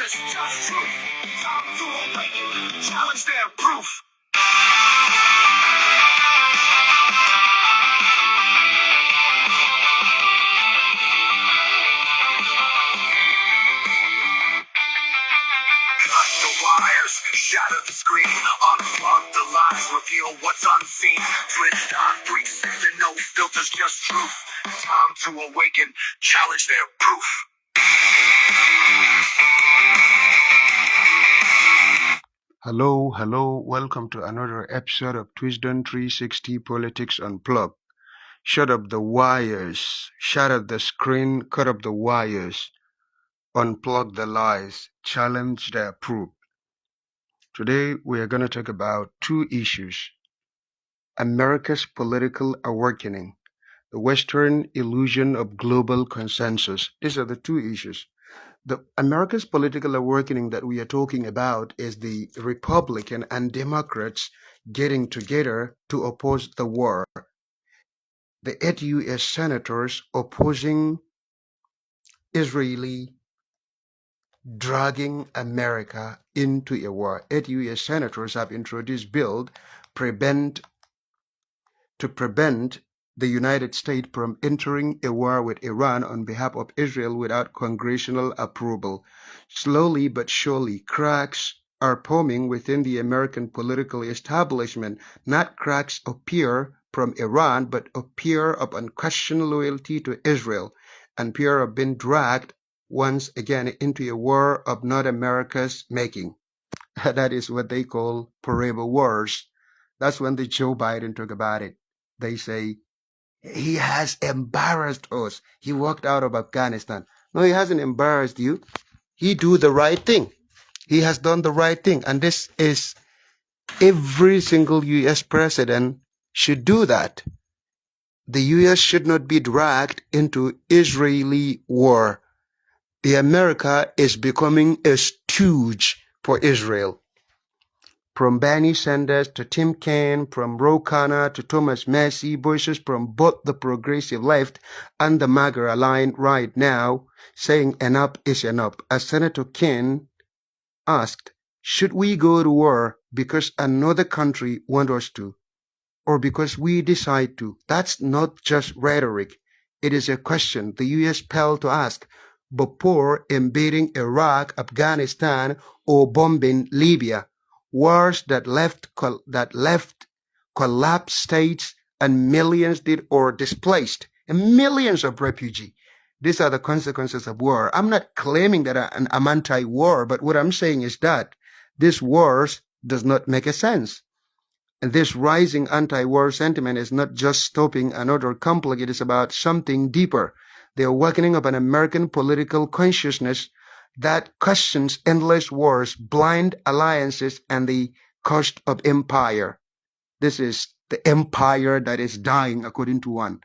is just truth. Time to awaken, challenge their proof. Cut the wires, shatter the screen, unplug the lies, reveal what's unseen. Twist on 360, no filters, just truth. Time to awaken, challenge their proof. Hello, welcome to another episode of Wisdom 360 Politics Unplugged. Shut up the wires, shut up the screen, cut up the wires, unplug the lies, challenge the proof. Today we are going to talk about two issues: America's political awakening, the Western illusion of global consensus. These are the two issues. The America's political awakening that we are talking about is the Republican and Democrats getting together to oppose the war. The 8 U.S. senators opposing Israeli dragging America into a war. 8 U.S. senators have introduced bill to prevent the United States from entering a war with Iran on behalf of Israel without congressional approval. Slowly but surely, cracks are forming within the American political establishment. Not cracks appear from Iran, but appear of unquestioned loyalty to Israel, and fear of being dragged once again into a war of not America's making. That is what they call forever wars. That's when the Joe Biden talk about it. They say, he has embarrassed us. He walked out of Afghanistan. No, he hasn't embarrassed you. He do the right thing. He has done the right thing. And this is every single U.S. president should do that. The U.S. should not be dragged into Israeli war. The America is becoming a stooge for Israel. From Bernie Sanders to Tim Kaine, from Ro Khanna to Thomas Massie, voices from both the progressive left and the MAGA line right now saying enough is enough. As Senator Kaine asked, should we go to war because another country wants us to, or because we decide to? That's not just rhetoric. It is a question the U.S. failed to ask before invading Iraq, Afghanistan, or bombing Libya. Wars that left collapsed states and millions displaced, and millions of refugees. These are the consequences of war. I'm not claiming that I'm anti-war, but what I'm saying is that this wars does not make a sense. And this rising anti-war sentiment is not just stopping another conflict. It is about something deeper. The awakening of an American political consciousness that questions endless wars, blind alliances, and the cost of empire. This is the empire that is dying, according to one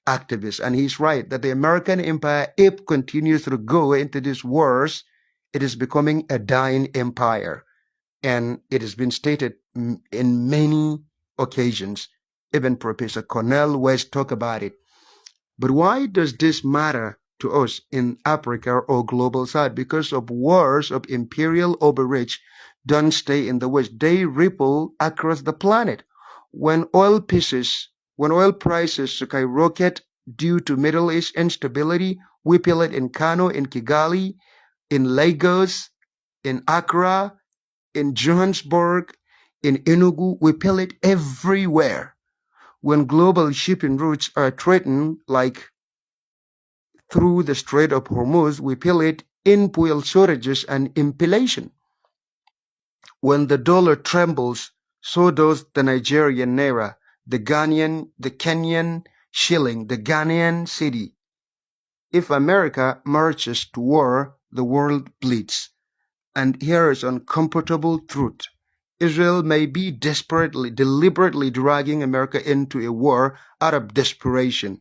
activist. And he's right that the American empire, if it continues to go into these wars, it is becoming a dying empire. And it has been stated in many occasions. Even Professor Cornel West talked about it. But why does this matter to us in Africa or global south? Because of wars of imperial overreach don't stay in the West. They ripple across the planet. When oil prices skyrocket due to Middle East instability, we feel it in Kano, in Kigali, in Lagos, in Accra, in Johannesburg, in Enugu. We feel it everywhere. When global shipping routes are threatened, like through the Strait of Hormuz, we feel it in fuel shortages and inflation. When the dollar trembles, so does the Nigerian naira, the Kenyan shilling, the Ghanaian cedi. If America marches to war, the world bleeds. And here is uncomfortable truth. Israel may be deliberately dragging America into a war out of desperation.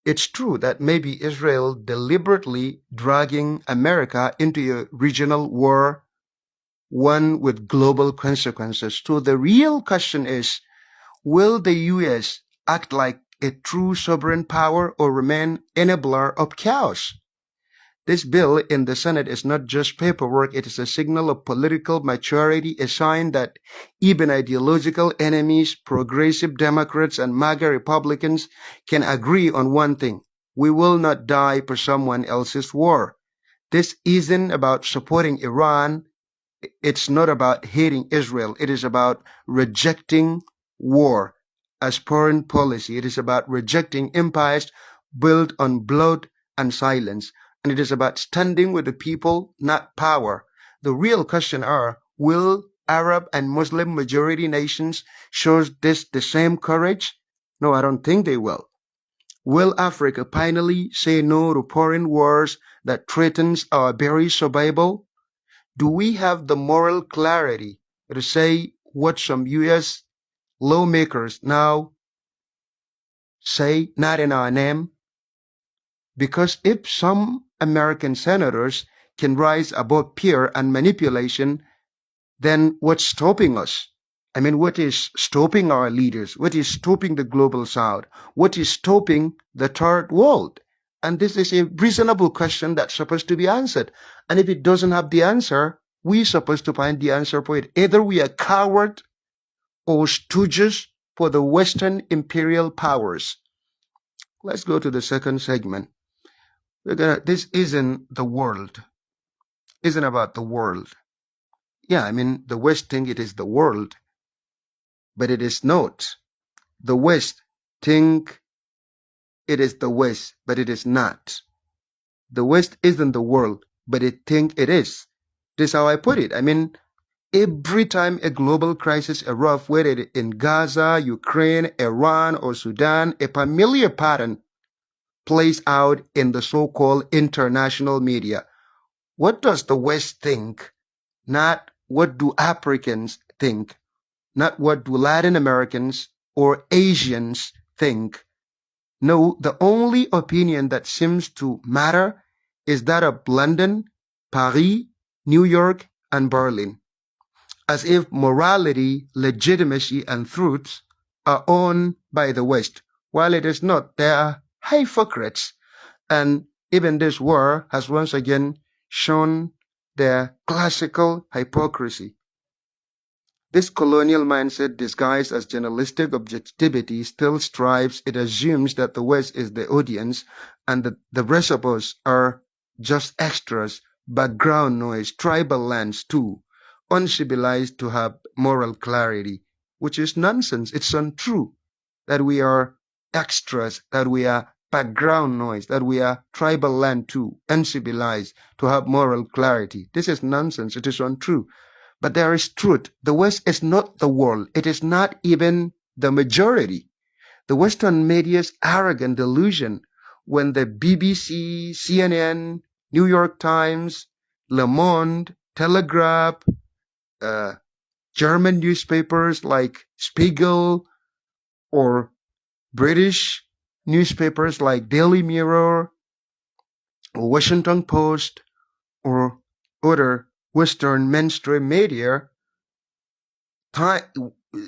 It's true that maybe Israel deliberately dragging America into a regional war, one with global consequences. So the real question is, will the U.S. act like a true sovereign power or remain enabler of chaos? This bill in the Senate is not just paperwork, it is a signal of political maturity, a sign that even ideological enemies, progressive Democrats and MAGA Republicans, can agree on one thing. We will not die for someone else's war. This isn't about supporting Iran. It's not about hating Israel. It is about rejecting war as foreign policy. It is about rejecting empires built on blood and silence. And it is about standing with the people, not power. The real question are, will Arab and Muslim majority nations show this the same courage? No, I don't think they will. Will Africa finally say no to foreign wars that threatens our very survival? Do we have the moral clarity to say what some U.S. lawmakers now say, not in our name? Because if some American senators can rise above fear and manipulation, then what's stopping us? I mean, what is stopping our leaders? What is stopping the global south? What is stopping the third world? And this is a reasonable question that's supposed to be answered. And if it doesn't have the answer, we're supposed to find the answer for it. Either we are coward or stooges for the Western imperial powers. Let's go to the second segment. This isn't the world. Isn't about the world. Yeah, I mean, the West think it is the world, but it is not. The West think it is the West, but it is not. The West isn't the world, but it think it is. This is how I put it. I mean, every time a global crisis erupts, whether it in Gaza, Ukraine, Iran, or Sudan, a familiar pattern plays out in the so-called international media. What does the West think? Not what do Africans think? Not what do Latin Americans or Asians think? No, the only opinion that seems to matter is that of London, Paris, New York, and Berlin. As if morality, legitimacy, and truth are owned by the West, while it is not. They are hypocrites. And even this war has once again shown their classical hypocrisy. This colonial mindset, disguised as journalistic objectivity, still strives. It assumes that the West is the audience and that the rest of us are just extras, background noise, tribal lands too, uncivilized to have moral clarity, which is nonsense. It's untrue that we are extras, that we are background noise, that we are tribal land too, uncivilized to have moral clarity. This is nonsense. It is untrue. But there is truth. The West is not the world. It is not even the majority. The Western media's arrogant delusion when the BBC, CNN, New York Times, Le Monde, Telegraph, German newspapers like Spiegel, or British newspapers like Daily Mirror, or Washington Post, or other Western mainstream media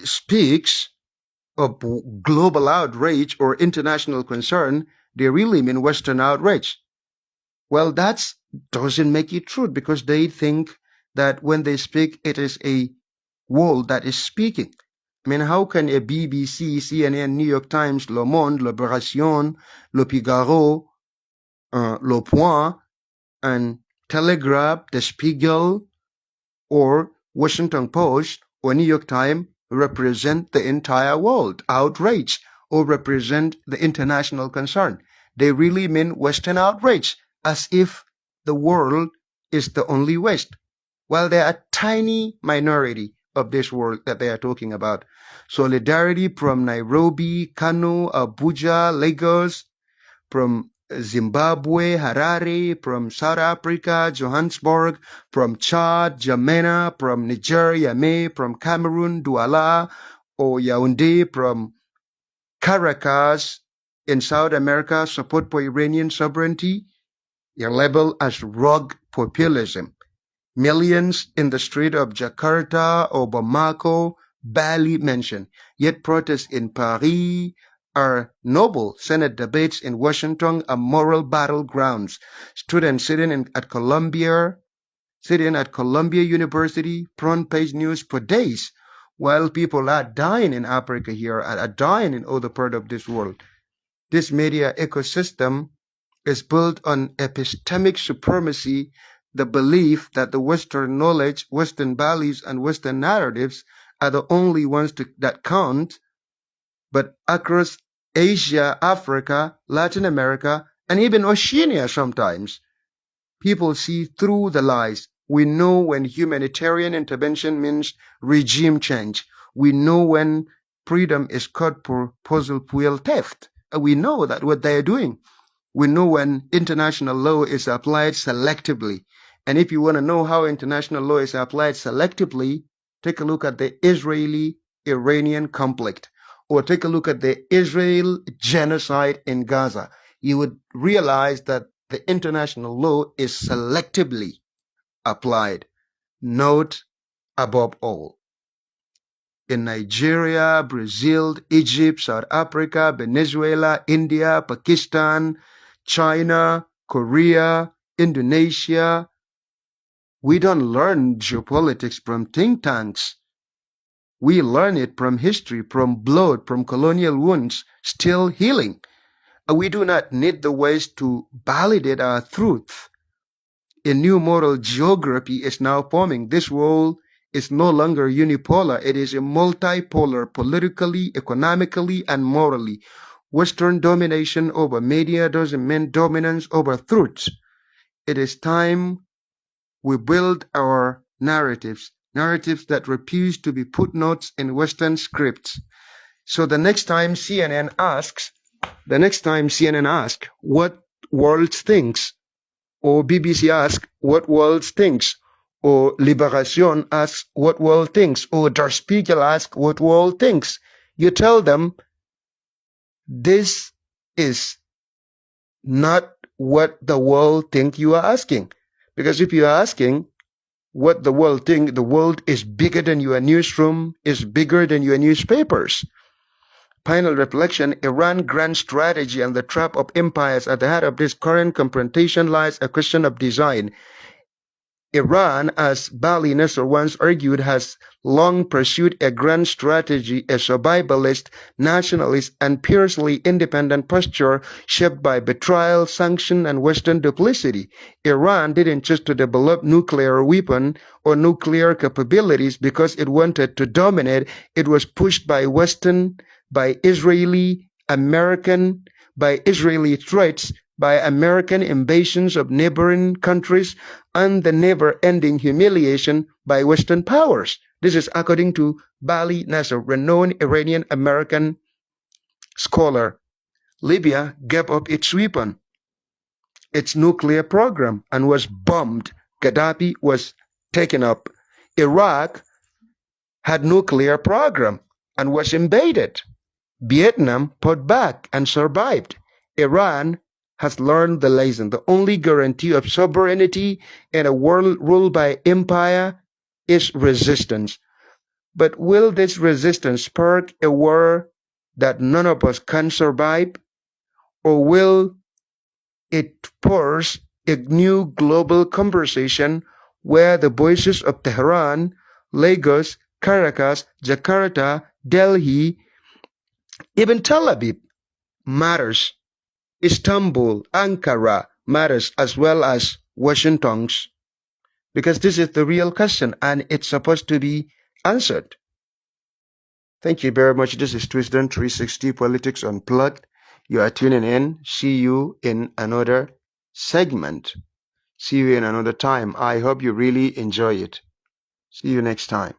speaks of global outrage or international concern, they really mean Western outrage. Well, that doesn't make it true because they think that when they speak, it is a world that is speaking. I mean, how can a BBC, CNN, New York Times, Le Monde, Libération, Le Figaro, Le Point, and Telegraph, The Spiegel, or Washington Post, or New York Times represent the entire world outrage or represent the international concern? They really mean Western outrage, as if the world is the only West. Well, they are a tiny minority of this world that they are talking about. Solidarity from Nairobi, Kano, Abuja, Lagos, from Zimbabwe, Harare, from South Africa, Johannesburg, from Chad, Jamena, from Nigeria, Yamé, from Cameroon, Douala, or Yaoundé, from Caracas in South America, support for Iranian sovereignty, are labeled as rogue populism. Millions in the street of Jakarta or Bamako barely mentioned, yet protests in Paris, are noble Senate debates in Washington are moral battlegrounds. Students sitting at Columbia University, front page news for days, while people are dying in Africa here, are dying in other parts of this world. This media ecosystem is built on epistemic supremacy, the belief that the Western knowledge, Western values, and Western narratives are the only ones that count, but across Asia, Africa, Latin America, and even Oceania sometimes, people see through the lies. We know when humanitarian intervention means regime change. We know when freedom is cut for fossil fuel theft. We know that what they are doing. We know when international law is applied selectively. And if you want to know how international law is applied selectively, take a look at the Israeli-Iranian conflict, or take a look at the Israel genocide in Gaza. You would realize that the international law is selectively applied. Note above all. In Nigeria, Brazil, Egypt, South Africa, Venezuela, India, Pakistan, China, Korea, Indonesia, we don't learn geopolitics from think tanks. We learn it from history, from blood, from colonial wounds, still healing. We do not need the West to validate our truth. A new moral geography is now forming. This world is no longer unipolar. It is a multipolar, politically, economically, and morally. Western domination over media doesn't mean dominance over truth. It is time we build our narratives that refuse to be footnotes in Western scripts. So the next time CNN asks what world thinks, or BBC asks what world thinks, or Liberation asks what world thinks, or Der Spiegel asks what world thinks, you tell them this is not what the world think you are asking. Because if you are asking what the world think, the world is bigger than your newsroom, is bigger than your newspapers. Final reflection, Iran's grand strategy and the trap of empires at the heart of this current confrontation lies a question of design. Iran, as Bali Nasser once argued, has long pursued a grand strategy, a survivalist, nationalist, and fiercely independent posture shaped by betrayal, sanction, and Western duplicity. Iran didn't just develop nuclear weapon or nuclear capabilities because it wanted to dominate. It was pushed by Western, by Israeli threats, by American invasions of neighboring countries, and the never-ending humiliation by Western powers. This is according to Bali Nasser, renowned Iranian-American scholar. Libya gave up its weapon, its nuclear program, and was bombed. Gaddafi was taken up. Iraq had nuclear program and was invaded. Vietnam fought back and survived. Iran has learned the lesson. The only guarantee of sovereignty in a world ruled by empire is resistance. But will this resistance spark a war that none of us can survive? Or will it force a new global conversation where the voices of Tehran, Lagos, Caracas, Jakarta, Delhi, even Tel Aviv matters? Istanbul, Ankara matters, as well as Washington's, because this is the real question and it's supposed to be answered. Thank you very much. This is Twisdom 360 Politics Unplugged. You are tuning in. See you in another segment. See you in another time. I hope you really enjoy it. See you next time.